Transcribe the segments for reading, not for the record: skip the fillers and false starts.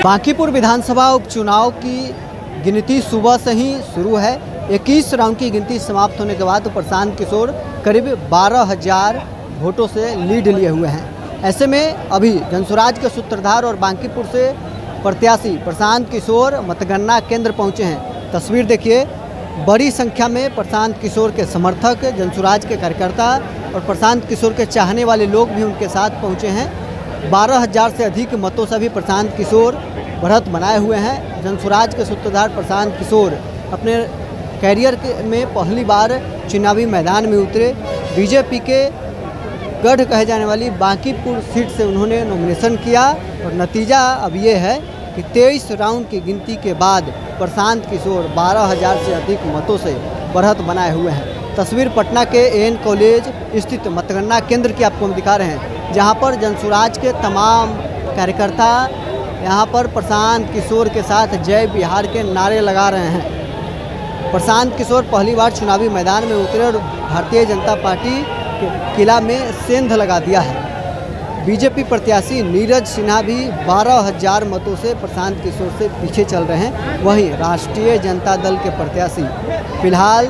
बांकीपुर विधानसभा उपचुनाव की गिनती सुबह से ही शुरू है। 21 राउंड की गिनती समाप्त होने के बाद प्रशांत किशोर करीब 12,000 वोटों से लीड लिए हुए हैं। ऐसे में अभी जनसुराज के सूत्रधार और बांकीपुर से प्रत्याशी प्रशांत किशोर मतगणना केंद्र पहुंचे हैं। तस्वीर देखिए, बड़ी संख्या में प्रशांत किशोर के समर्थक, जनसुराज के कार्यकर्ता और प्रशांत किशोर के चाहने वाले लोग भी उनके साथ पहुंचे हैं। 12,000 से अधिक मतों से भी प्रशांत किशोर बढ़त बनाए हुए हैं। जनसुराज के सूत्रधार प्रशांत किशोर अपने कैरियर में पहली बार चुनावी मैदान में उतरे। बीजेपी के गढ़ कहे जाने वाली बांकीपुर सीट से उन्होंने नॉमिनेशन किया और नतीजा अब ये है कि 23 राउंड की गिनती के बाद प्रशांत किशोर 12,000 से अधिक मतों से बढ़त बनाए हुए हैं। तस्वीर पटना के एन कॉलेज स्थित मतगणना केंद्र की आपको हम दिखा रहे हैं, जहां पर जनसुराज के तमाम कार्यकर्ता यहां पर प्रशांत किशोर के साथ जय बिहार के नारे लगा रहे हैं। प्रशांत किशोर पहली बार चुनावी मैदान में उतरे और भारतीय जनता पार्टी के किला में सेंध लगा दिया है। बीजेपी प्रत्याशी नीरज सिन्हा भी 12,000 मतों से प्रशांत किशोर से पीछे चल रहे हैं। वहीं राष्ट्रीय जनता दल के प्रत्याशी फिलहाल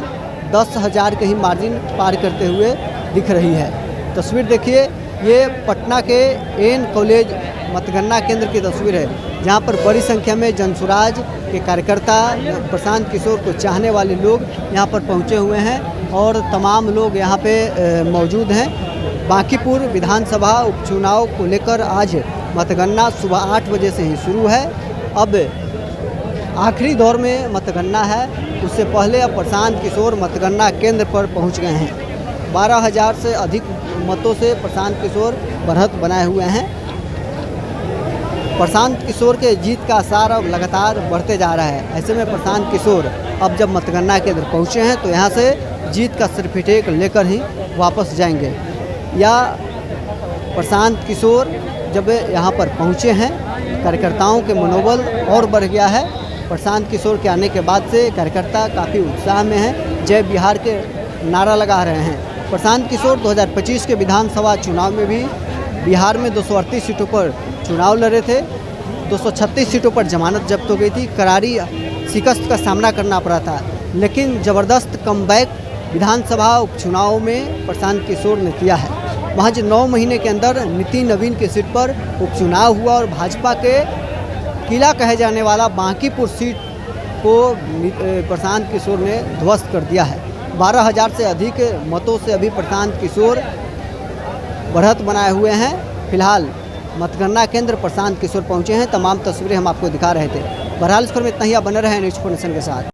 10,000 के ही मार्जिन पार करते हुए दिख रही है। तस्वीर देखिए, ये पटना के एन कॉलेज मतगणना केंद्र की तस्वीर है, जहां पर बड़ी संख्या में जनसुराज के कार्यकर्ता, प्रशांत किशोर को चाहने वाले लोग यहां पर पहुंचे हुए हैं और तमाम लोग यहां पे मौजूद हैं। बांकीपुर विधानसभा उपचुनाव को लेकर आज मतगणना सुबह 8 बजे से ही शुरू है। अब आखिरी दौर में मतगणना है, उससे पहले अब प्रशांत किशोर मतगणना केंद्र पर पहुंच गए हैं। 12,000 से अधिक मतों से प्रशांत किशोर बढ़त बनाए हुए हैं। प्रशांत किशोर के जीत का आसार अब लगातार बढ़ते जा रहा है। ऐसे में प्रशांत किशोर अब जब मतगणना केंद्र पहुंचे हैं तो यहां से जीत का सर्टिफिकेट लेकर ही वापस जाएंगे, या प्रशांत किशोर जब यहां पर पहुंचे हैं, कार्यकर्ताओं के मनोबल और बढ़ गया है। प्रशांत किशोर के आने के बाद से कार्यकर्ता काफ़ी उत्साह में हैं, जय बिहार के नारा लगा रहे हैं। प्रशांत किशोर 2025 के विधानसभा चुनाव में भी बिहार में 238 सीटों पर चुनाव लड़े थे। 236 सीटों पर जमानत जब्त हो गई थी। करारी शिकस्त का सामना करना पड़ा था, लेकिन ज़बरदस्त कमबैक विधानसभा उपचुनाव में प्रशांत किशोर ने किया है। महज 9 महीने के अंदर नितिन नवीन की सीट पर उपचुनाव हुआ और भाजपा के किला कहे जाने वाला बांकीपुर सीट को प्रशांत किशोर ने ध्वस्त कर दिया है। 12,000 से अधिक मतों से अभी प्रशांत किशोर बढ़त बनाए हुए हैं। फिलहाल मतगणना केंद्र प्रशांत किशोर पहुंचे हैं। तमाम तस्वीरें हम आपको दिखा रहे थे। बहरहाल इस पर में इतना ही, आप बने रहे न्यूज़ 4 नेशन के साथ।